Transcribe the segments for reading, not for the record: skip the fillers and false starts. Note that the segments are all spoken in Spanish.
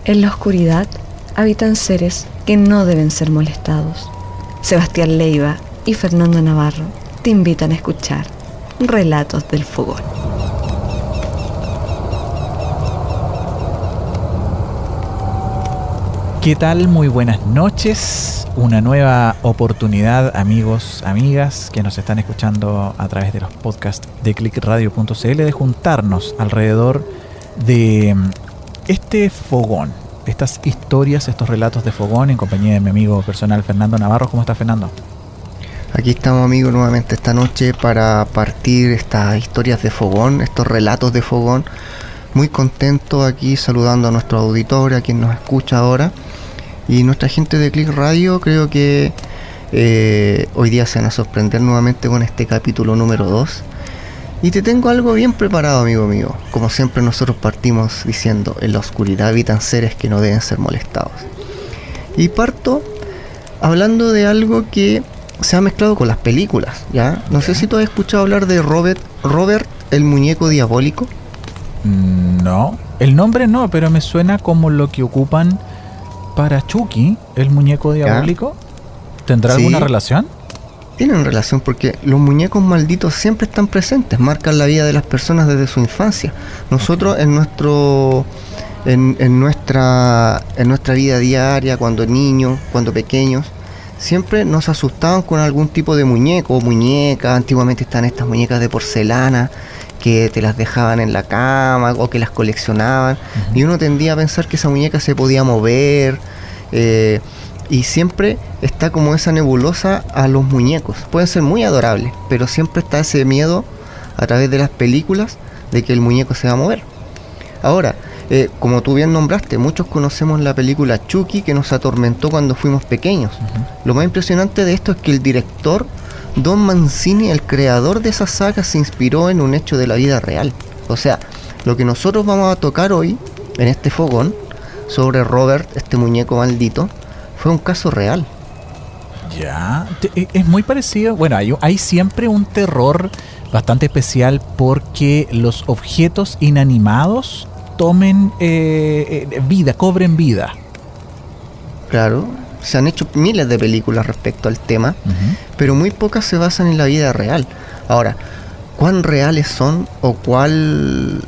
En la oscuridad habitan seres que no deben ser molestados. Sebastián Leiva y Fernando Navarro te invitan a escuchar Relatos del Fogón. ¿Qué tal? Muy buenas noches. Una nueva oportunidad, amigos, amigas que nos están escuchando a través de los podcasts de clickradio.cl, de juntarnos alrededor de este fogón, estas historias, estos relatos de fogón en compañía de mi amigo personal Fernando Navarro. ¿Cómo está, Fernando? Aquí estamos, amigos, nuevamente esta noche para partir estas historias de fogón, estos relatos de fogón. Muy contento aquí saludando a nuestro auditorio, a quien nos escucha ahora. Y nuestra gente de Click Radio, creo que hoy día se van a sorprender nuevamente con este capítulo número 2. Y te tengo algo bien preparado, amigo mío. Como siempre nosotros partimos diciendo, en la oscuridad habitan seres que no deben ser molestados. Y parto hablando de algo que se ha mezclado con las películas, ¿ya? No sé si tú has escuchado hablar de Robert, el muñeco diabólico. No, el nombre no, pero me suena como lo que ocupan para Chucky, el muñeco diabólico. ¿Tendrá alguna relación? Tienen relación porque los muñecos malditos siempre están presentes, marcan la vida de las personas desde su infancia. Nosotros en nuestra vida diaria, cuando niños, cuando pequeños, siempre nos asustaban con algún tipo de muñeco o muñeca. Antiguamente están estas muñecas de porcelana que te las dejaban en la cama o que las coleccionaban, y uno tendía a pensar que esa muñeca se podía mover, y siempre está como esa nebulosa a los muñecos. Pueden ser muy adorables, pero siempre está ese miedo a través de las películas de que el muñeco se va a mover. Ahora, como tú bien nombraste, muchos conocemos la película Chucky, que nos atormentó cuando fuimos pequeños. Lo más impresionante de esto es que el director Don Mancini, el creador de esa saga, se inspiró en un hecho de la vida real. O sea, lo que nosotros vamos a tocar hoy en este fogón sobre Robert, este muñeco maldito, fue un caso real. Ya, es muy parecido. Bueno, hay siempre un terror bastante especial porque los objetos inanimados tomen vida, cobren vida. Claro, se han hecho miles de películas respecto al tema, pero muy pocas se basan en la vida real. Ahora, ¿cuán reales son o cuál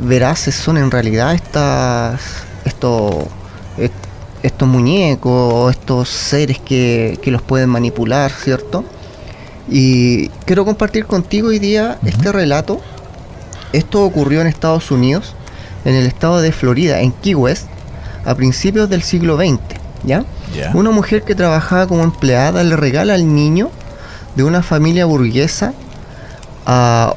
veraces son en realidad estos muñecos, estos seres que los pueden manipular, ¿cierto? Y quiero compartir contigo hoy día este relato. Esto ocurrió en Estados Unidos, en el estado de Florida, en Key West, a principios del siglo XX, ¿ya? Yeah. Una mujer que trabajaba como empleada le regala al niño de una familia burguesa a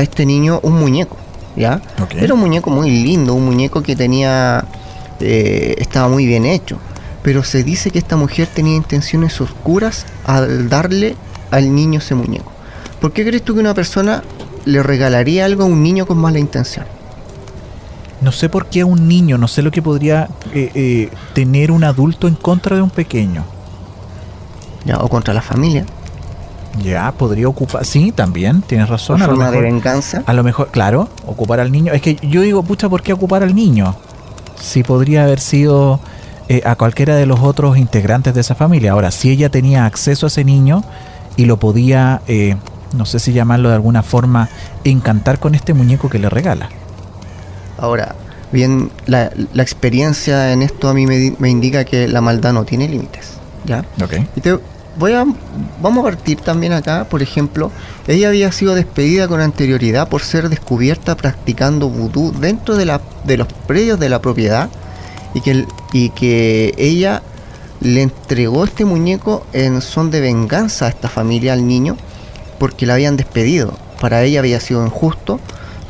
este niño un muñeco, ¿ya? Okay. Era un muñeco muy lindo, un muñeco que tenía... estaba muy bien hecho, pero se dice que esta mujer tenía intenciones oscuras al darle al niño ese muñeco. ¿Por qué crees tú que una persona le regalaría algo a un niño con mala intención? No sé por qué a un niño, no sé lo que podría tener un adulto en contra de un pequeño. Ya, o contra la familia. Ya, podría ocupar, sí, también, tienes razón. ¿Una forma de venganza? A lo mejor, claro, ocupar al niño. Es que yo digo, pucha, ¿por qué ocupar al niño? Si podría haber sido a cualquiera de los otros integrantes de esa familia. Ahora, si ella tenía acceso a ese niño y lo podía, no sé si llamarlo de alguna forma, encantar con este muñeco que le regala. Ahora, bien, la experiencia en esto a mí me indica que la maldad no tiene límites, ¿ya? Okay. Y vamos a partir también acá, por ejemplo, ella había sido despedida con anterioridad por ser descubierta practicando vudú dentro de los predios de la propiedad, y que ella le entregó este muñeco en son de venganza a esta familia, al niño, porque la habían despedido. Para ella había sido injusto,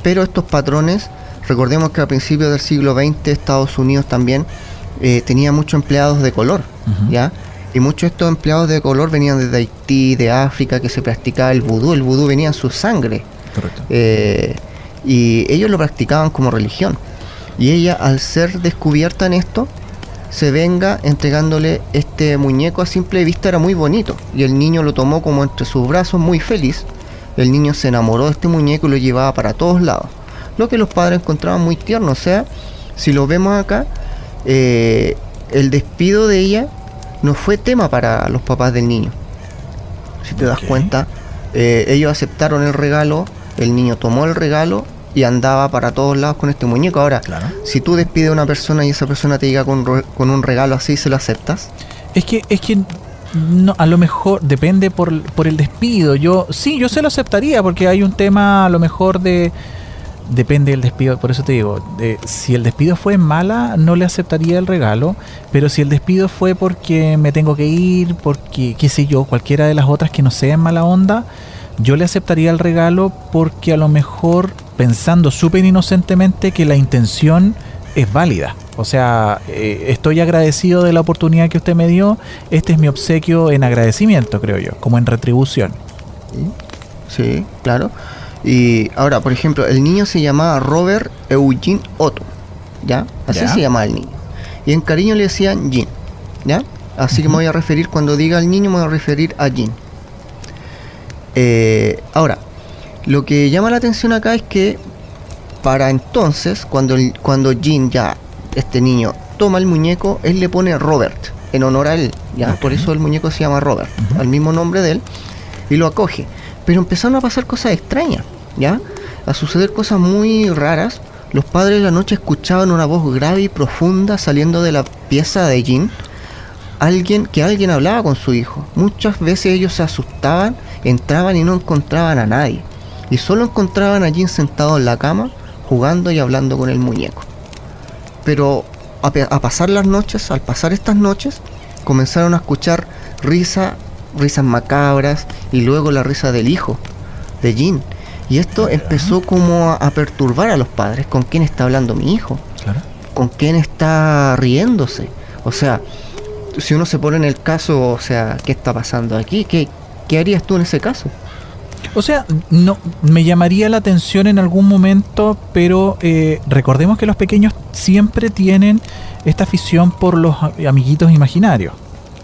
pero estos patrones, recordemos que a principios del siglo XX Estados Unidos también tenía muchos empleados de color, ¿ya? Y muchos de estos empleados de color venían desde Haití, de África, que se practicaba el vudú. El vudú venía en su sangre. Correcto. Y ellos lo practicaban como religión. Y ella, al ser descubierta en esto, se venga entregándole este muñeco. A simple vista era muy bonito, y el niño lo tomó como entre sus brazos, muy feliz. El niño se enamoró de este muñeco y lo llevaba para todos lados, lo que los padres encontraban muy tierno. O sea, si lo vemos acá, el despido de ella no fue tema para los papás del niño. Si te das cuenta, ellos aceptaron el regalo, el niño tomó el regalo y andaba para todos lados con este muñeco. Ahora, si tú despides a una persona y esa persona te llega con un regalo así, ¿se lo aceptas? Es que no, a lo mejor depende por el despido. Yo se lo aceptaría porque hay un tema a lo mejor depende del despido, por eso te digo, si el despido fue mala, no le aceptaría el regalo, pero si el despido fue porque me tengo que ir, porque, qué sé yo, cualquiera de las otras que no sea en mala onda, yo le aceptaría el regalo porque a lo mejor, pensando súper inocentemente que la intención es válida. O sea, estoy agradecido de la oportunidad que usted me dio, este es mi obsequio en agradecimiento, creo yo, como en retribución. Sí, claro. Y ahora, por ejemplo, el niño se llamaba Robert Eugene Otto, ¿ya? Así se llamaba el niño. Y en cariño le decían Jean, ¿ya? Así que me voy a referir, cuando diga el niño, me voy a referir a Jean. Ahora, lo que llama la atención acá es que para entonces, cuando Jean, ya, este niño, toma el muñeco, él le pone Robert, en honor a él, ¿ya? Por eso el muñeco se llama Robert, al mismo nombre de él, y lo acoge. Pero empezaron a pasar cosas extrañas, ¿ya? A suceder cosas muy raras. Los padres de la noche escuchaban una voz grave y profunda saliendo de la pieza de Jean. Alguien hablaba con su hijo. Muchas veces ellos se asustaban, entraban y no encontraban a nadie. Y solo encontraban a Jean sentado en la cama, jugando y hablando con el muñeco. Pero al pasar estas noches, comenzaron a escuchar risas macabras y luego la risa del hijo de Jean. Y esto empezó como a perturbar a los padres. ¿Con quién está hablando mi hijo? Claro. ¿Con quién está riéndose? O sea, si uno se pone en el caso, o sea, ¿qué está pasando aquí? ¿Qué harías tú en ese caso? O sea, no me llamaría la atención en algún momento, pero recordemos que los pequeños siempre tienen esta afición por los amiguitos imaginarios.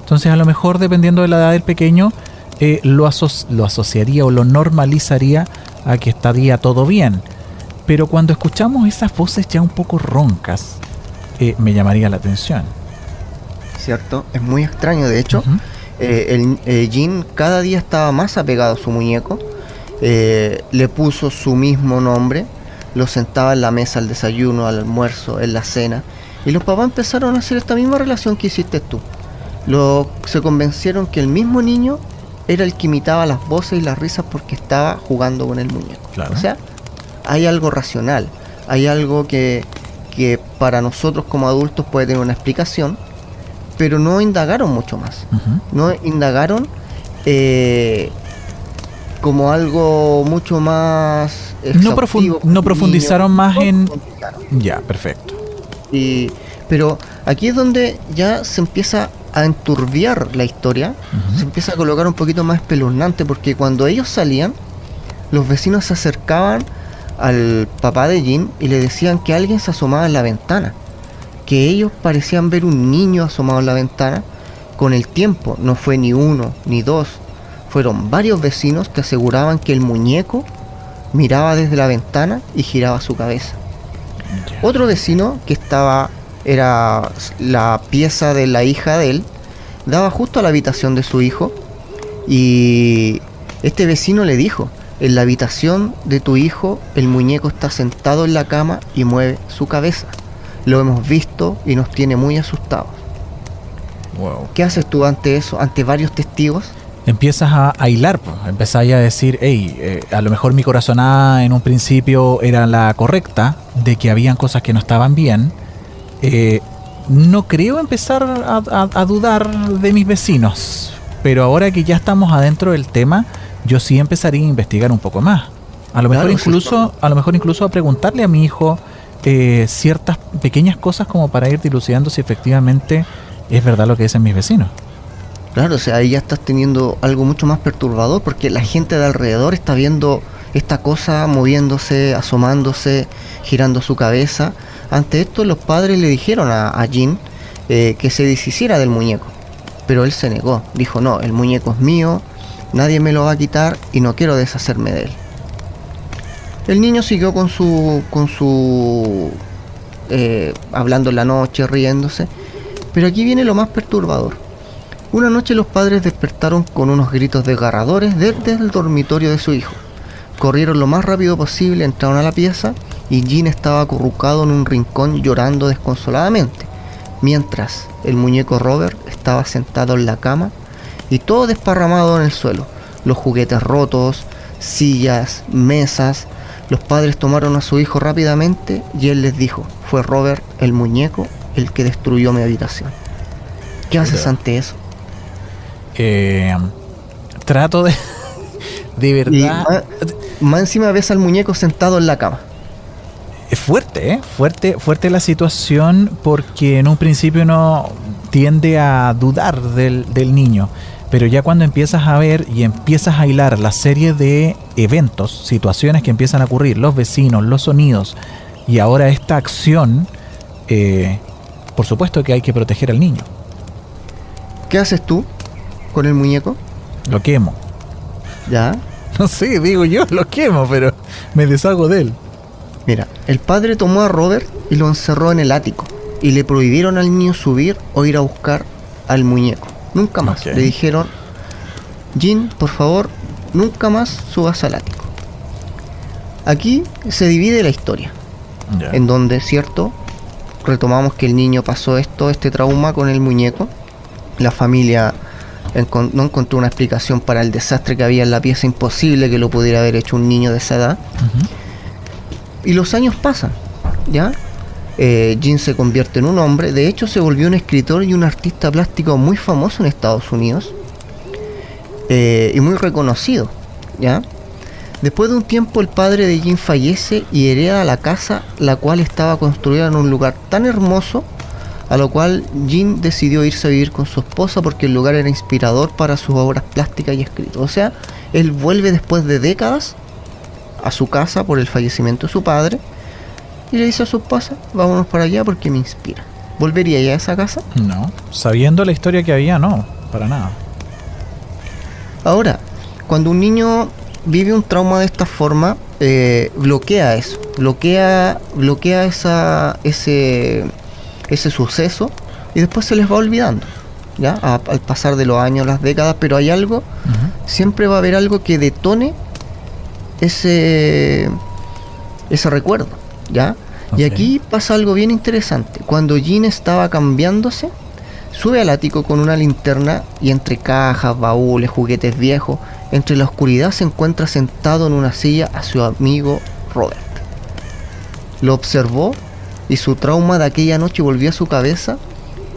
Entonces, a lo mejor, dependiendo de la edad del pequeño, lo asociaría o lo normalizaría a que estaría todo bien. Pero cuando escuchamos esas voces ya un poco roncas, me llamaría la atención. ¿Cierto? Es muy extraño, de hecho. Jean cada día estaba más apegado a su muñeco. Le puso su mismo nombre. Lo sentaba en la mesa al desayuno, al almuerzo, en la cena. Y los papás empezaron a hacer esta misma relación que hiciste tú. Se convencieron que el mismo niño era el que imitaba las voces y las risas porque estaba jugando con el muñeco. Claro. O sea, hay algo racional, hay algo que para nosotros como adultos puede tener una explicación, pero no indagaron mucho más. No indagaron como algo mucho más exhaustivo. No profundizaron más en... Ya, perfecto. Pero aquí es donde ya se empieza a enturbiar la historia, se empieza a colocar un poquito más espeluznante, porque cuando ellos salían, los vecinos se acercaban al papá de Jean y le decían que alguien se asomaba en la ventana, que ellos parecían ver un niño asomado en la ventana. Con el tiempo, no fue ni uno ni dos, fueron varios vecinos que aseguraban que el muñeco miraba desde la ventana y giraba su cabeza. Otro vecino que era la pieza de la hija de él, daba justo a la habitación de su hijo, y este vecino le dijo: en la habitación de tu hijo el muñeco está sentado en la cama y mueve su cabeza. Lo hemos visto y nos tiene muy asustados. Wow. ¿Qué haces tú ante eso, ante varios testigos? Empiezas a hilar, pues. Empezáis a decir, hey, a lo mejor mi corazonada en un principio era la correcta, de que habían cosas que no estaban bien. No creo empezar a dudar de mis vecinos, pero ahora que ya estamos adentro del tema, yo sí empezaría a investigar un poco más. A lo mejor incluso a preguntarle a mi hijo ciertas pequeñas cosas como para ir dilucidando si efectivamente es verdad lo que dicen mis vecinos. Claro, o sea, ahí ya estás teniendo algo mucho más perturbador, porque la gente de alrededor está viendo esta cosa moviéndose, asomándose, girando su cabeza. Ante esto, los padres le dijeron a Jean que se deshiciera del muñeco, pero él se negó. Dijo: no, el muñeco es mío, nadie me lo va a quitar y no quiero deshacerme de él. El niño siguió con su hablando en la noche, riéndose. Pero aquí viene lo más perturbador. Una noche los padres despertaron con unos gritos desgarradores desde el dormitorio de su hijo. Corrieron lo más rápido posible, entraron a la pieza y Jean estaba acurrucado en un rincón llorando desconsoladamente, mientras el muñeco Robert estaba sentado en la cama y todo desparramado en el suelo, los juguetes rotos, sillas, mesas. Los padres tomaron a su hijo rápidamente y él les dijo: fue Robert, el muñeco, el que destruyó mi habitación. ¿Qué haces ante eso? Trato de verdad. Y más encima ves al muñeco sentado en la cama. Es fuerte, fuerte la situación, porque en un principio uno tiende a dudar del niño, pero ya cuando empiezas a ver y empiezas a hilar la serie de eventos, situaciones que empiezan a ocurrir, los vecinos, los sonidos y ahora esta acción, por supuesto que hay que proteger al niño. ¿Qué haces tú con el muñeco? Lo quemo. ¿Ya? No sé, digo yo, lo quemo, pero me deshago de él. Mira, el padre tomó a Robert y lo encerró en el ático y le prohibieron al niño subir o ir a buscar al muñeco. Nunca más. Okay. Le dijeron: Jean, por favor, nunca más subas al ático. Aquí se divide la historia, en donde, cierto, retomamos que el niño pasó este trauma con el muñeco. La familia no encontró una explicación para el desastre que había en la pieza, imposible que lo pudiera haber hecho un niño de esa edad. Y los años pasan, ¿ya? Jean se convierte en un hombre. De hecho, se volvió un escritor y un artista plástico muy famoso en Estados Unidos, y muy reconocido, ¿ya? Después de un tiempo, el padre de Jean fallece y hereda la casa, la cual estaba construida en un lugar tan hermoso, a lo cual Jean decidió irse a vivir con su esposa porque el lugar era inspirador para sus obras plásticas y escritos. O sea, él vuelve después de décadas a su casa por el fallecimiento de su padre y le dice a su esposa: vámonos para allá porque me inspira. ¿Volvería ya a esa casa? No, sabiendo la historia que había, no, para nada. Ahora, cuando un niño vive un trauma de esta forma, bloquea eso, bloquea ese suceso, y después se les va olvidando, ¿ya? Al pasar de los años, las décadas, pero hay algo, siempre va a haber algo que detone ese recuerdo, ¿ya? Okay. Y aquí pasa algo bien interesante. Cuando Jean estaba cambiándose, sube al ático con una linterna y entre cajas, baúles, juguetes viejos, entre la oscuridad se encuentra sentado en una silla a su amigo Robert. Lo observó y su trauma de aquella noche volvió a su cabeza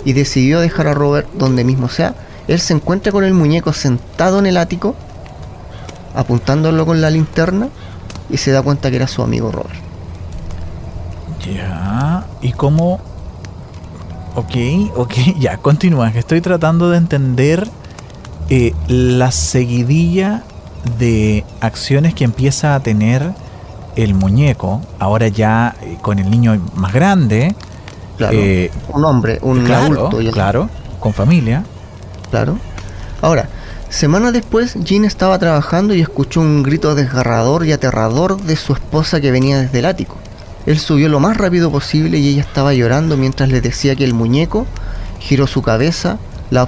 y decidió dejar a Robert donde mismo sea. Él se encuentra con el muñeco sentado en el ático, apuntándolo con la linterna, y se da cuenta que era su amigo Robert. Ya, ¿y cómo? Ok, ya, continúa, que estoy tratando de entender la seguidilla de acciones que empieza a tener el muñeco, ahora ya con el niño más grande. Claro, un hombre, un adulto. Ya claro, con familia. Claro. Ahora, semanas después, Jean estaba trabajando y escuchó un grito desgarrador y aterrador de su esposa que venía desde el ático. Él subió lo más rápido posible y ella estaba llorando mientras le decía que el muñeco giró su cabeza, la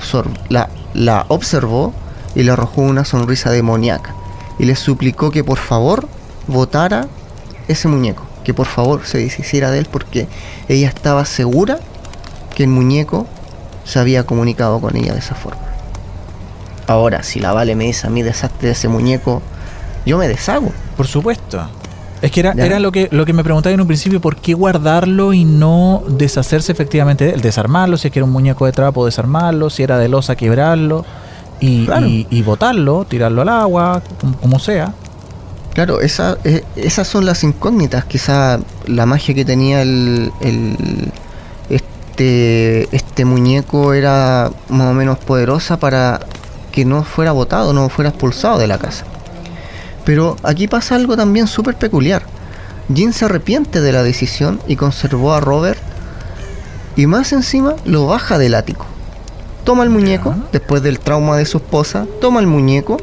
observó y le arrojó una sonrisa demoníaca y le suplicó que por favor botara ese muñeco, que por favor se deshiciera de él, porque ella estaba segura que el muñeco se había comunicado con ella de esa forma. Ahora, si la Vale me dice a mí desastre de ese muñeco, yo me deshago. Por supuesto. Es que era lo que me preguntaba en un principio: ¿por qué guardarlo y no deshacerse efectivamente de él? Desarmarlo, si es que era un muñeco de trapo, desarmarlo, si era de losa, quebrarlo y botarlo, tirarlo al agua, como sea. Claro, esas son las incógnitas. Quizá la magia que tenía este muñeco era más o menos poderosa para que no fuera botado, no fuera expulsado de la casa. Pero aquí pasa algo también súper peculiar. Jean se arrepiente de la decisión y conservó a Robert, y más encima lo baja del ático. Toma el muñeco, después del trauma de su esposa, toma el muñeco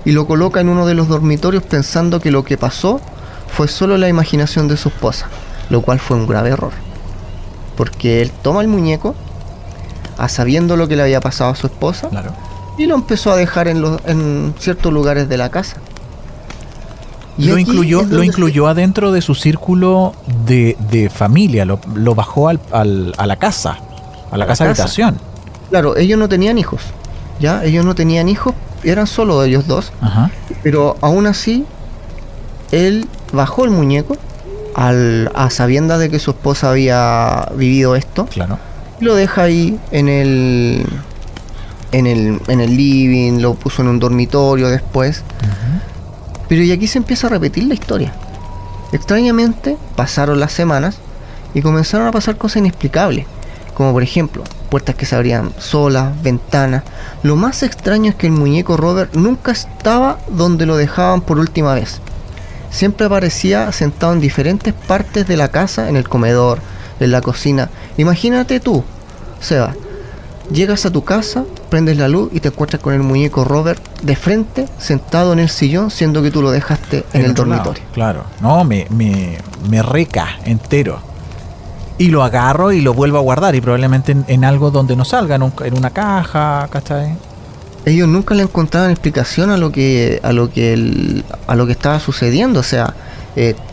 y lo coloca en uno de los dormitorios, pensando que lo que pasó fue solo la imaginación de su esposa, lo cual fue un grave error. porque él toma el muñeco, sabiendo lo que le había pasado a su esposa, Claro. y lo empezó a dejar en ciertos lugares de la casa. Y Lo aquí incluyó, es donde lo incluyó adentro de su círculo de familia, lo bajó a la casa, a la casa habitación. Claro, ellos no tenían hijos, ¿ya? Ellos no tenían hijos, eran solo ellos dos, Ajá. pero aún así, él bajó el muñeco a sabiendas de que su esposa había vivido esto, Claro. y lo deja ahí en el living, lo puso en un dormitorio después. Ujú. Pero y aquí se empieza a repetir la historia. Extrañamente, pasaron las semanas y comenzaron a pasar cosas inexplicables, como por ejemplo, puertas que se abrían solas, ventanas. Lo más extraño es que el muñeco Robert nunca estaba donde lo dejaban por última vez. Siempre aparecía sentado en diferentes partes de la casa, en el comedor, en la cocina. Imagínate tú, Seba, llegas a tu casa, prendes la luz y te encuentras con el muñeco Robert de frente, sentado en el sillón, siendo que tú lo dejaste en el otro lado, dormitorio. claro. No, me reca entero. Y lo agarro y lo vuelvo a guardar, y probablemente en algo donde no salga, en una caja, ¿cachai? Ellos nunca le encontraban explicación a lo que estaba sucediendo. O sea,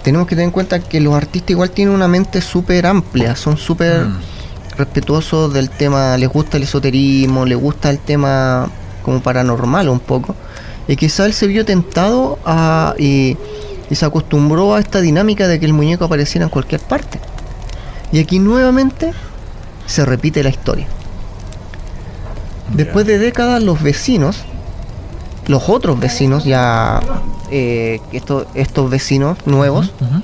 tenemos que tener en cuenta que los artistas igual tienen una mente súper amplia, son súper respetuosos del tema, les gusta el esoterismo, les gusta el tema como paranormal un poco, y quizá él se vio tentado y se acostumbró a esta dinámica de que el muñeco apareciera en cualquier parte. Y aquí nuevamente se repite la historia. Después de décadas, los otros vecinos ya, estos vecinos nuevos, Ujú.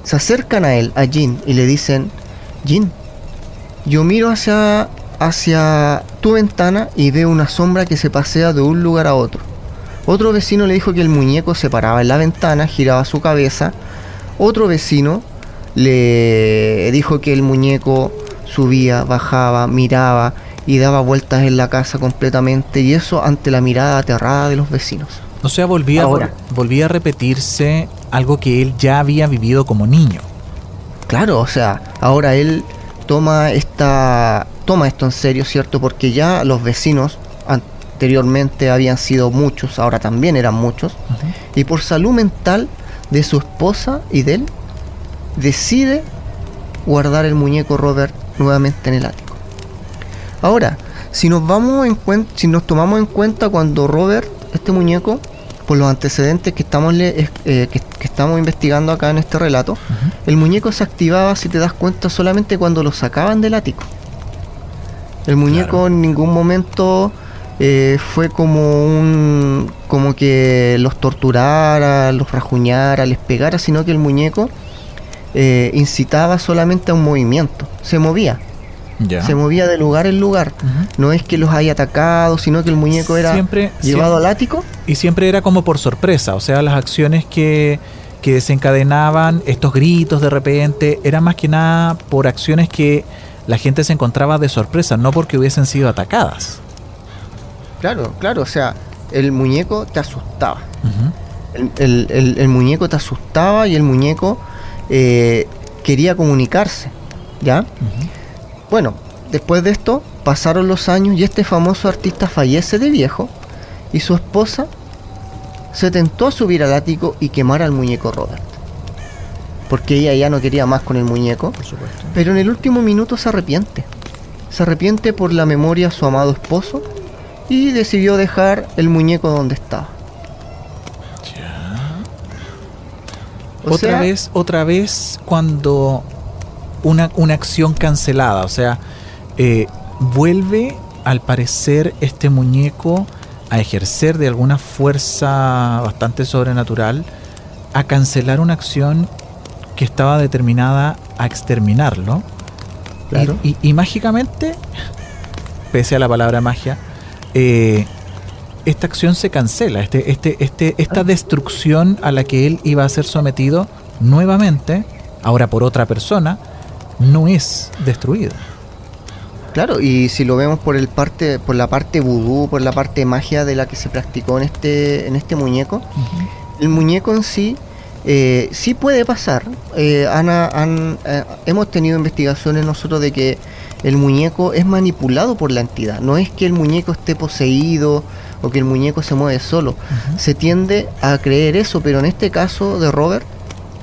se acercan a él, a Jin, y le dicen: Jin, yo miro hacia tu ventana y veo una sombra que se pasea de un lugar a otro. Otro vecino le dijo que el muñeco se paraba en la ventana, giraba su cabeza. Otro vecino le dijo que el muñeco subía, bajaba, miraba y daba vueltas en la casa completamente, y eso ante la mirada aterrada de los vecinos. O sea, volvía a repetirse algo que él ya había vivido como niño. Claro, o sea, ahora él toma esto en serio, ¿cierto? Porque ya los vecinos anteriormente habían sido muchos, ahora también eran muchos, Ujú. y por salud mental de su esposa y de él, decide guardar el muñeco Robert nuevamente en el ático. Ahora, si nos tomamos en cuenta cuando Robert, este muñeco, por los antecedentes que estamos investigando acá en este relato, Ujú. el muñeco se activaba, si te das cuenta, solamente cuando lo sacaban del ático. El muñeco Claro. en ningún momento fue como que los torturara, los rajuñara, les pegara, sino que el muñeco incitaba solamente a un movimiento. Se movía de lugar en lugar. Ujú. No es que los haya atacado, sino que el muñeco era llevado al ático. Y siempre era como por sorpresa, o sea, las acciones que desencadenaban estos gritos de repente eran más que nada por acciones que la gente se encontraba de sorpresa, no porque hubiesen sido atacadas. Claro, o sea, el muñeco te asustaba. Ujú. El muñeco te asustaba y el muñeco quería comunicarse, ¿ya? Ujú. Bueno, después de esto pasaron los años y este famoso artista fallece de viejo, y su esposa se tentó a subir al ático y quemar al muñeco Robert, porque ella ya no quería más con el muñeco. Por supuesto. Pero en el último minuto se arrepiente por la memoria a su amado esposo, y decidió dejar el muñeco donde estaba. Otra vez cuando una acción cancelada, o sea, vuelve al parecer este muñeco a ejercer de alguna fuerza bastante sobrenatural, a cancelar una acción que estaba determinada a exterminarlo. Claro. Y mágicamente, pese a la palabra magia, esta acción se cancela, esta destrucción a la que él iba a ser sometido nuevamente, ahora por otra persona, no es destruida. Claro, y si lo vemos por la parte vudú, por la parte magia de la que se practicó en este muñeco, Uh-huh. el muñeco en sí sí puede pasar. Hemos tenido investigaciones nosotros de que el muñeco es manipulado por la entidad. No es que el muñeco esté poseído o que el muñeco se mueve solo. Ujú. Se tiende a creer eso, pero en este caso de Robert,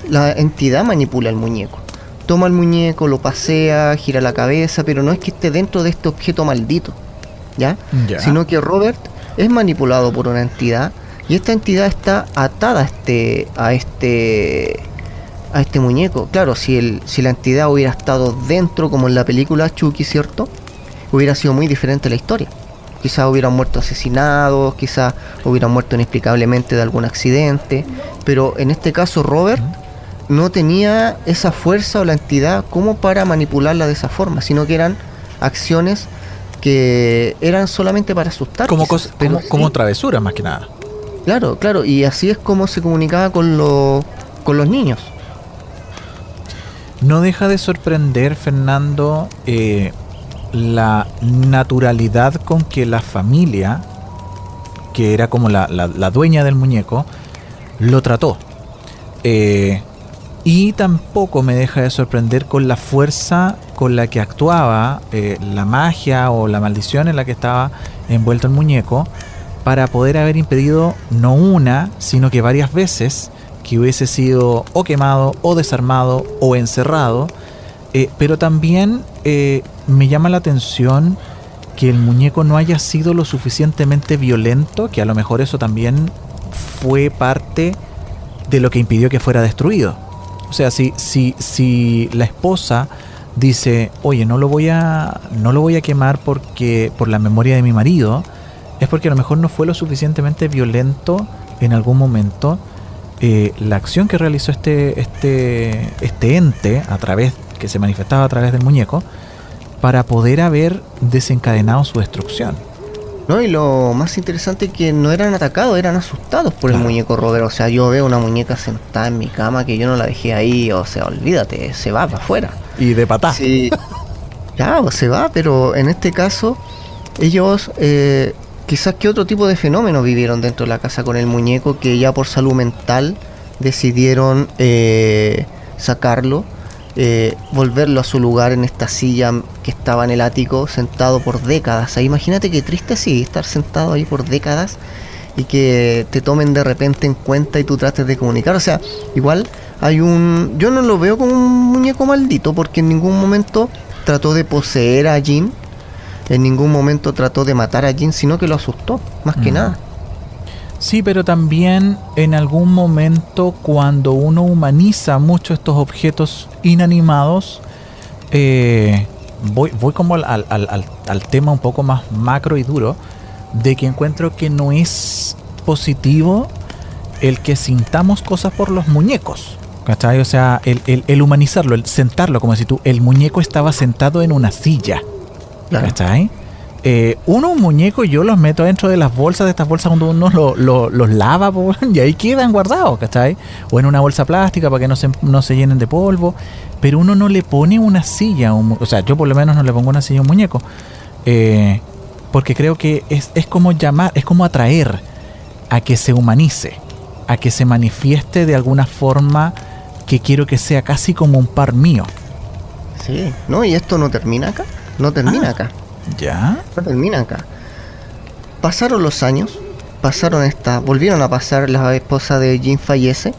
la entidad manipula el muñeco. Toma el muñeco, lo pasea, gira la cabeza, pero no es que esté dentro de este objeto maldito, ¿ya? Ya. Sino que Robert es manipulado por una entidad y esta entidad está atada a este muñeco. Claro, si la entidad hubiera estado dentro, como en la película Chucky, ¿cierto? Hubiera sido muy diferente la historia. Quizás hubieran muerto asesinados, quizás hubieran muerto inexplicablemente de algún accidente, pero en este caso Robert no tenía esa fuerza o la entidad como para manipularla de esa forma, sino que eran acciones que eran solamente para asustar. Como, quizás, pero como sí, travesuras más que nada. claro, y así es como se comunicaba con los niños. No deja de sorprender, Fernando, la naturalidad con que la familia, que era como la dueña del muñeco, lo trató. Y tampoco me deja de sorprender con la fuerza con la que actuaba la magia o la maldición en la que estaba envuelto el muñeco para poder haber impedido no una, sino que varias veces que hubiese sido o quemado o desarmado o encerrado. Pero también me llama la atención que el muñeco no haya sido lo suficientemente violento, que a lo mejor eso también fue parte de lo que impidió que fuera destruido. O sea, si la esposa dice, oye, no lo voy a quemar por la memoria de mi marido, es porque a lo mejor no fue lo suficientemente violento en algún momento la acción que realizó este ente que se manifestaba a través del muñeco para poder haber desencadenado su destrucción. ¿No? Y lo más interesante es que no eran atacados, eran asustados por el muñeco Robert. O sea, yo veo una muñeca sentada en mi cama que yo no la dejé ahí, o sea, olvídate, se va para afuera. Y de patá. Sí, ya, pues se va, pero en este caso, ellos quizás qué otro tipo de fenómeno vivieron dentro de la casa con el muñeco que ya por salud mental decidieron sacarlo. Volverlo a su lugar en esta silla que estaba en el ático sentado por décadas. Ahí, imagínate qué triste así estar sentado ahí por décadas y que te tomen de repente en cuenta y tú trates de comunicar. O sea, igual yo no lo veo como un muñeco maldito porque en ningún momento trató de poseer a Jim, en ningún momento trató de matar a Jim, sino que lo asustó, más que nada. Sí, pero también en algún momento cuando uno humaniza mucho estos objetos inanimados, voy como al tema un poco más macro y duro, de que encuentro que no es positivo el que sintamos cosas por los muñecos, ¿cachai? O sea, el humanizarlo, el sentarlo, como si el muñeco estaba sentado en una silla, Claro. ¿cachai? Un muñeco yo los meto dentro de las bolsas, de estas bolsas cuando uno los lava, y ahí quedan guardados, ¿cachai? O en una bolsa plástica para que no se llenen de polvo, pero uno no le pone una silla, o sea, yo por lo menos no le pongo una silla a un muñeco, porque creo que es como llamar, es como atraer a que se humanice, a que se manifieste de alguna forma que quiero que sea casi como un par mío. Sí, no, y esto no termina acá, acá. ¿Ya? No termina acá. Pasaron los años, volvieron a pasar, la esposa de Jim fallece,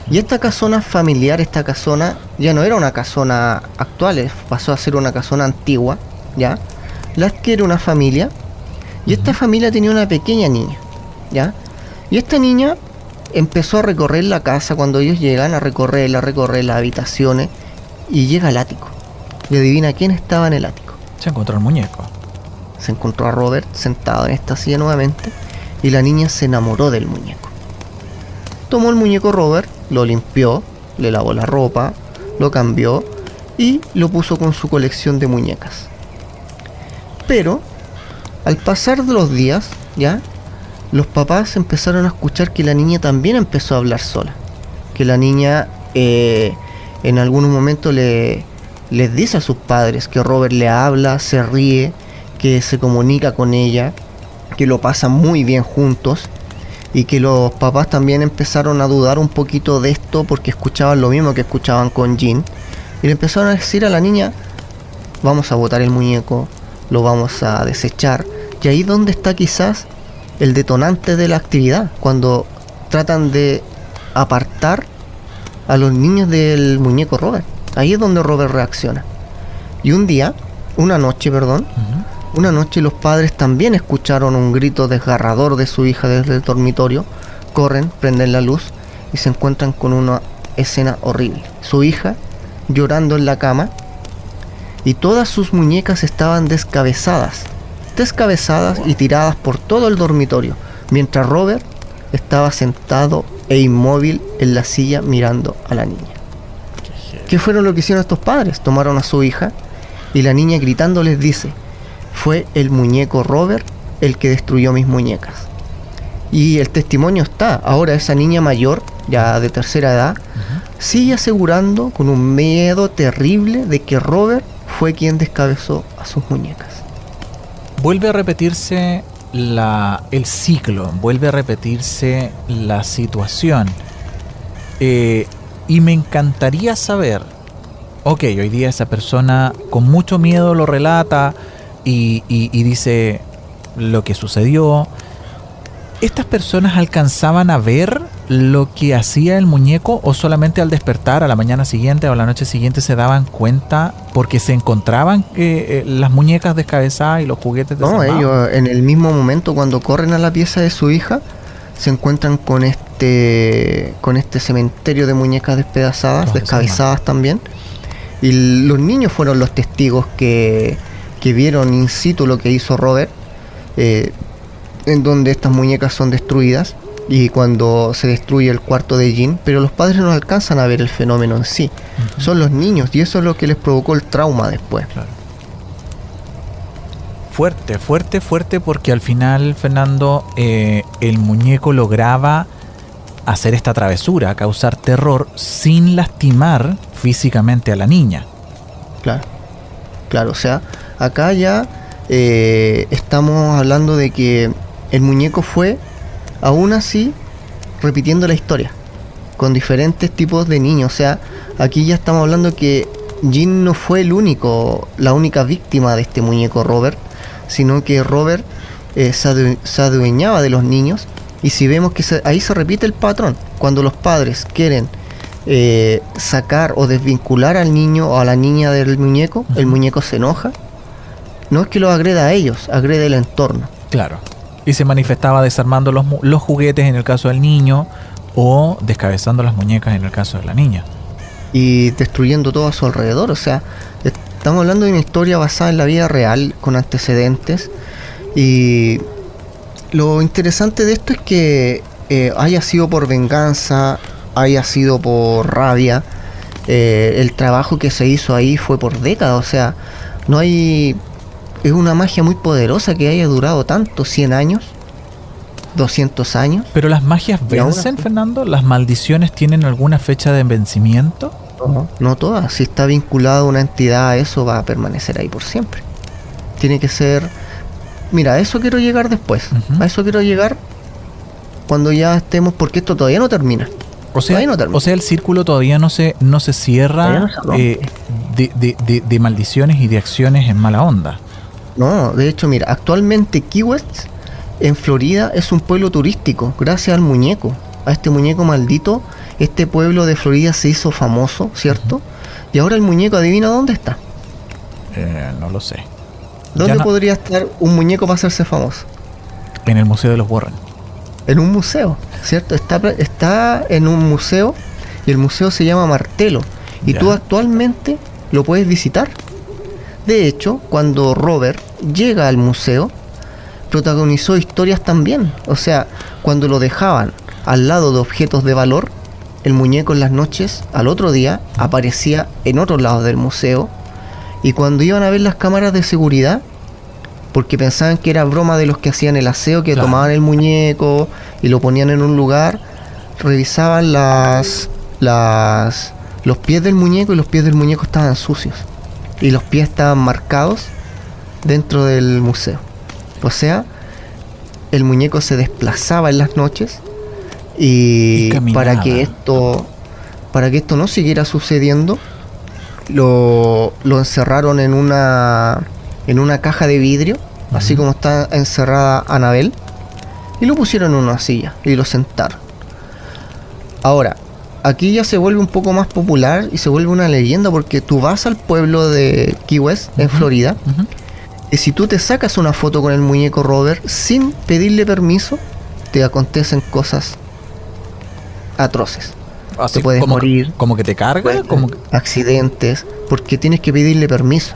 y esta casona familiar, esta casona ya no era una casona actual, pasó a ser una casona antigua, ¿ya? La adquiere una familia, y esta familia tenía una pequeña niña, ¿ya? Y esta niña empezó a recorrer la casa cuando ellos llegan, a recorrer las habitaciones, y llega al ático. Y adivina quién estaba en el ático. Se encontró el muñeco. Se encontró a Robert sentado en esta silla nuevamente y la niña se enamoró del muñeco. Tomó el muñeco Robert, lo limpió, le lavó la ropa, lo cambió y lo puso con su colección de muñecas. Pero al pasar de los días, ya, los papás empezaron a escuchar que la niña también empezó a hablar sola. Que la niña en algún momento les dice a sus padres que Robert le habla, se ríe, que se comunica con ella, que lo pasan muy bien juntos. y que los papás también empezaron a dudar un poquito de esto porque escuchaban lo mismo que escuchaban con Jean, y le empezaron a decir a la niña, vamos a botar el muñeco, lo vamos a desechar. Y ahí es donde está quizás el detonante de la actividad, cuando tratan de apartar a los niños del muñeco Robert. Ahí es donde Robert reacciona. Y una noche, los padres también escucharon un grito desgarrador de su hija desde el dormitorio. Corren, prenden la luz y se encuentran con una escena horrible. Su hija llorando en la cama, y todas sus muñecas estaban descabezadas y tiradas por todo el dormitorio, mientras Robert estaba sentado e inmóvil en la silla mirando a la niña. ¿Qué fueron lo que hicieron estos padres? Tomaron a su hija y la niña gritando les dice, fue el muñeco Robert el que destruyó mis muñecas. Y el testimonio está, ahora esa niña mayor, ya de tercera edad, sigue asegurando con un miedo terrible de que Robert fue quien descabezó a sus muñecas. Vuelve a repetirse el ciclo, vuelve a repetirse la situación. Y me encantaría saber, ok, hoy día esa persona con mucho miedo lo relata y dice lo que sucedió. ¿Estas personas alcanzaban a ver lo que hacía el muñeco o solamente al despertar a la mañana siguiente o a la noche siguiente se daban cuenta porque se encontraban las muñecas descabezadas y los juguetes desarmados? No, ellos en el mismo momento cuando corren a la pieza de su hija se encuentran con este cementerio de muñecas despedazadas, descabezadas también, y los niños fueron los testigos que vieron in situ lo que hizo Robert, en donde estas muñecas son destruidas y cuando se destruye el cuarto de Jean, pero los padres no alcanzan a ver el fenómeno en sí. Son los niños y eso es lo que les provocó el trauma después. Claro. Fuerte, porque al final, Fernando, el muñeco lograba hacer esta travesura, causar terror sin lastimar físicamente a la niña. Claro, o sea, acá ya estamos hablando de que el muñeco fue, aún así, repitiendo la historia, con diferentes tipos de niños. O sea, aquí ya estamos hablando que Jean no fue la única víctima de este muñeco Robert, sino que Robert se adueñaba de los niños. Y si vemos que ahí se repite el patrón, cuando los padres quieren sacar o desvincular al niño o a la niña del muñeco, el muñeco se enoja. No es que los agreda a ellos, agrede el entorno. Claro. Y se manifestaba desarmando los juguetes en el caso del niño o descabezando las muñecas en el caso de la niña. Y destruyendo todo a su alrededor. O sea, estamos hablando de una historia basada en la vida real, con antecedentes. Y lo interesante de esto es que haya sido por venganza, haya sido por rabia, el trabajo que se hizo ahí fue por décadas. O sea, no hay... Es una magia muy poderosa que haya durado tanto, 100 años, 200 años. ¿Pero las magias vencen, Fernando? ¿Las maldiciones tienen alguna fecha de vencimiento? No todas. Si está vinculada una entidad a eso, va a permanecer ahí por siempre. Tiene que ser... Mira, a eso quiero llegar después. A eso quiero llegar cuando ya estemos, porque esto todavía no termina. O sea, el círculo todavía no se cierra de maldiciones y de acciones en mala onda. No, de hecho, mira, actualmente Key West en Florida es un pueblo turístico, gracias al muñeco, a este muñeco maldito. Este pueblo de Florida se hizo famoso, ¿cierto? Y ahora el muñeco, adivina dónde está. No lo sé. ¿Dónde podría estar un muñeco para hacerse famoso? En el Museo de los Warren. En un museo, ¿cierto? Está en un museo y el museo se llama Martelo. Y tú actualmente lo puedes visitar. De hecho, cuando Robert llega al museo, protagonizó historias también. O sea, cuando lo dejaban al lado de objetos de valor, el muñeco en las noches, al otro día, aparecía en otro lado del museo. Y cuando iban a ver las cámaras de seguridad, porque pensaban que era broma de los que hacían el aseo, que tomaban el muñeco y lo ponían en un lugar, revisaban los pies del muñeco y los pies del muñeco estaban sucios. Y los pies estaban marcados dentro del museo. O sea, el muñeco se desplazaba en las noches Y para que esto no siguiera sucediendo, lo encerraron en una caja de vidrio, así como está encerrada Annabelle, y lo pusieron en una silla y lo sentaron. Ahora, aquí ya se vuelve un poco más popular y se vuelve una leyenda, porque tú vas al pueblo de Key West, en Florida, y si tú te sacas una foto con el muñeco Robert sin pedirle permiso, te acontecen cosas atroces. Así, te puedes morir. ¿Como que te carga? Accidentes, porque tienes que pedirle permiso.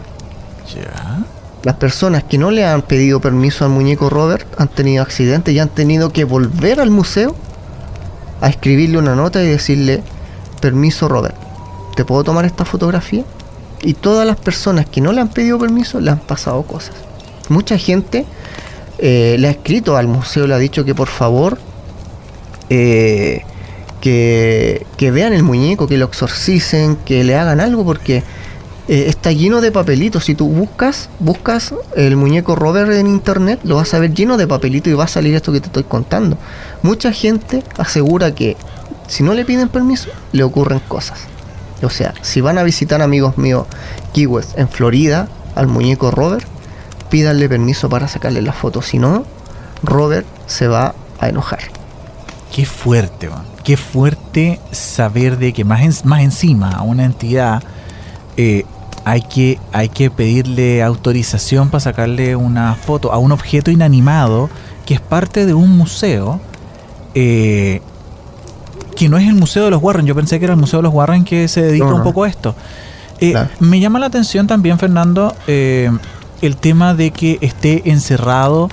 Ya. Las personas que no le han pedido permiso al muñeco Robert han tenido accidentes y han tenido que volver al museo a escribirle una nota y decirle: permiso Robert, ¿te puedo tomar esta fotografía? Y todas las personas que no le han pedido permiso le han pasado cosas. Mucha gente le ha escrito al museo, le ha dicho que por favor que vean el muñeco, que lo exorcicen, que le hagan algo, porque está lleno de papelitos. Si tú buscas el muñeco Robert en internet, lo vas a ver lleno de papelitos y va a salir esto que te estoy contando. Mucha gente asegura que si no le piden permiso, le ocurren cosas. O sea, si van a visitar, amigos míos, Key West en Florida, al muñeco Robert, pídanle permiso para sacarle la foto. Si no, Robert se va a enojar. Qué fuerte, man. Qué fuerte saber de que más encima a una entidad hay que pedirle autorización para sacarle una foto a un objeto inanimado que es parte de un museo, que no es el Museo de los Warren. Yo pensé que era el Museo de los Warren que se dedica un poco a esto. Claro. Me llama la atención también, Fernando, el tema de que esté encerrado.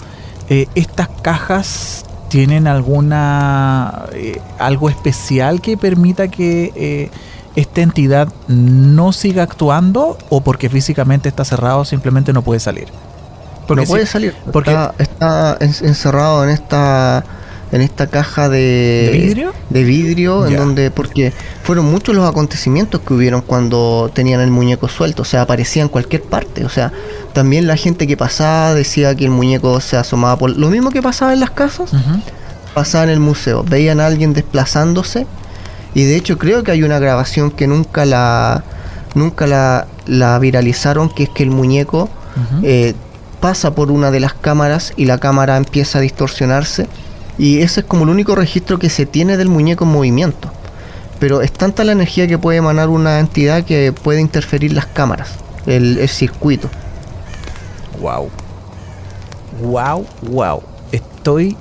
Estas cajas tienen algo especial que permita que esta entidad no siga actuando, o porque físicamente está cerrado simplemente no puede salir. Porque no puede salir, porque está encerrado en esta caja de vidrio en donde, porque fueron muchos los acontecimientos que hubieron cuando tenían el muñeco suelto. O sea, aparecía en cualquier parte. O sea, también la gente que pasaba decía que el muñeco se asomaba por lo mismo que pasaba en las casas, pasaba en el museo. Veían a alguien desplazándose, y de hecho creo que hay una grabación que nunca la viralizaron, que es que el muñeco pasa por una de las cámaras y la cámara empieza a distorsionarse. Y ese es como el único registro que se tiene del muñeco en movimiento. Pero es tanta la energía que puede emanar una entidad que puede interferir las cámaras, el circuito. Wow. Estoy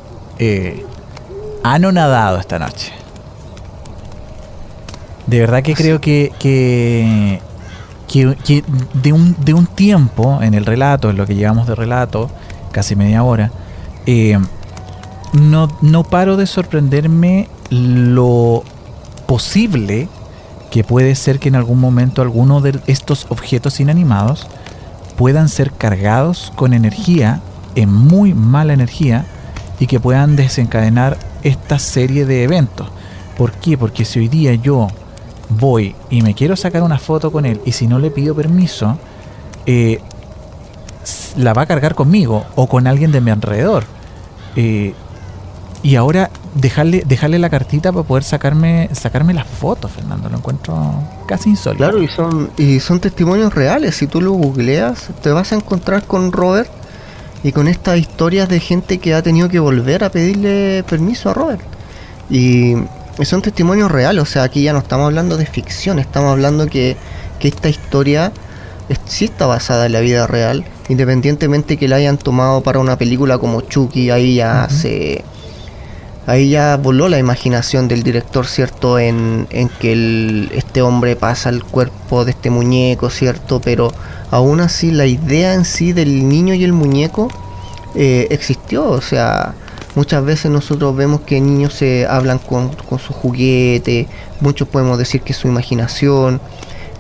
anonadado esta noche. De verdad que creo que de un tiempo en el relato, en lo que llevamos de relato, casi media hora, no paro de sorprenderme lo posible que puede ser que en algún momento alguno de estos objetos inanimados puedan ser cargados con energía, en muy mala energía, y que puedan desencadenar esta serie de eventos. ¿Por qué? Porque si hoy día yo voy y me quiero sacar una foto con él, y si no le pido permiso, la va a cargar conmigo o con alguien de mi alrededor. Y ahora dejarle la cartita para poder sacarme las fotos, Fernando, lo encuentro casi insólito. Claro, y son testimonios reales. Si tú lo googleas, te vas a encontrar con Robert y con estas historias de gente que ha tenido que volver a pedirle permiso a Robert. Y son testimonios reales. O sea, aquí ya no estamos hablando de ficción, estamos hablando que esta historia sí está basada en la vida real, independientemente que la hayan tomado para una película como Chucky. Ahí ya voló la imaginación del director, ¿cierto? En que este hombre pasa el cuerpo de este muñeco, ¿cierto? Pero aún así la idea en sí del niño y el muñeco existió. O sea, muchas veces nosotros vemos que niños se hablan con su juguete. Muchos podemos decir que es su imaginación,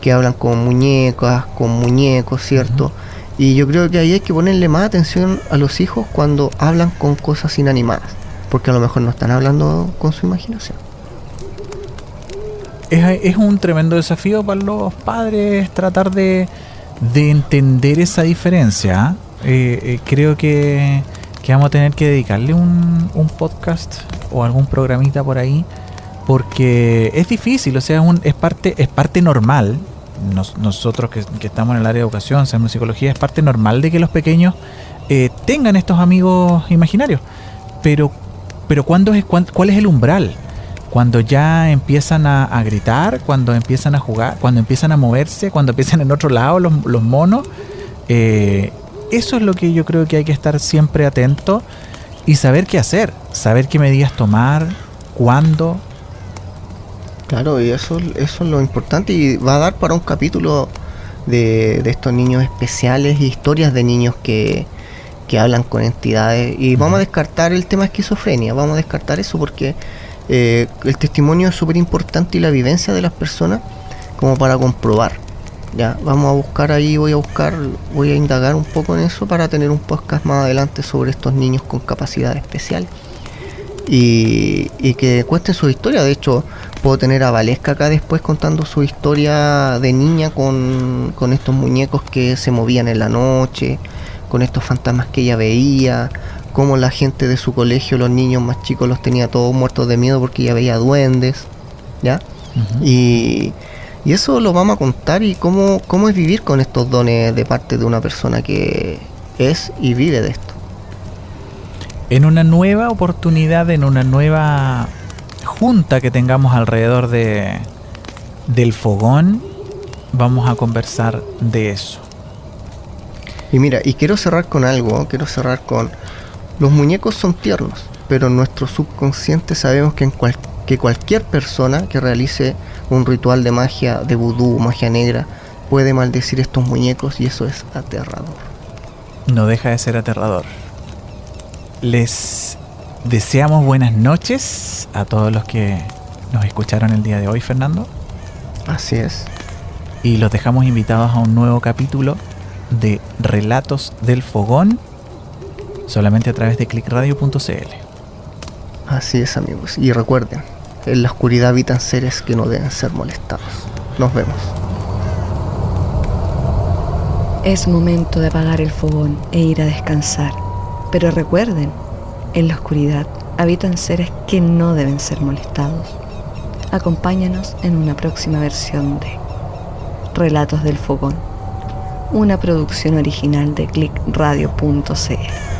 que hablan con muñecas, con muñecos, ¿cierto? Y yo creo que ahí hay que ponerle más atención a los hijos cuando hablan con cosas inanimadas, porque a lo mejor no están hablando con su imaginación. Es un tremendo desafío para los padres tratar de entender esa diferencia. Creo que que vamos a tener que dedicarle un podcast o algún programita por ahí, porque es difícil, o sea, es parte normal. Nosotros que estamos en el área de educación, sabemos psicología, es parte normal de que los pequeños tengan estos amigos imaginarios, pero ¿cuál es el umbral? Cuando ya empiezan a gritar, cuando empiezan a jugar, cuando empiezan a moverse, cuando empiezan en otro lado los monos. Eso es lo que yo creo que hay que estar siempre atento y saber qué hacer, saber qué medidas tomar, cuándo. Claro, y eso es lo importante, y va a dar para un capítulo de estos niños especiales, historias de niños que hablan con entidades, y vamos a descartar el tema de esquizofrenia, vamos a descartar eso porque el testimonio es súper importante y la vivencia de las personas como para comprobar. Ya, vamos a buscar ahí, voy a indagar un poco en eso para tener un podcast más adelante sobre estos niños con capacidad especial y que cuenten su historia. De hecho, puedo tener a Valesca acá después contando su historia de niña con estos muñecos que se movían en la noche, con estos fantasmas que ella veía, cómo la gente de su colegio, los niños más chicos, los tenía todos muertos de miedo porque ella veía duendes, ¿ya? Uh-huh. Y eso lo vamos a contar, y cómo es vivir con estos dones de parte de una persona que es y vive de esto. En una nueva oportunidad, en una nueva junta que tengamos alrededor del fogón, vamos a conversar de eso. Y mira, y quiero cerrar con algo, los muñecos son tiernos, pero en nuestro subconsciente sabemos que cualquier persona que realice un ritual de magia, de vudú, magia negra, puede maldecir estos muñecos, y eso es aterrador. No deja de ser aterrador. Les deseamos buenas noches a todos los que nos escucharon el día de hoy, Fernando. Así es. Y los dejamos invitados a un nuevo capítulo de Relatos del Fogón, solamente a través de clickradio.cl. Así es, amigos. Y recuerden, en la oscuridad habitan seres que no deben ser molestados. Nos vemos. Es momento de apagar el fogón e ir a descansar. Pero recuerden, en la oscuridad habitan seres que no deben ser molestados. Acompáñanos en una próxima versión de Relatos del Fogón, una producción original de clickradio.cl.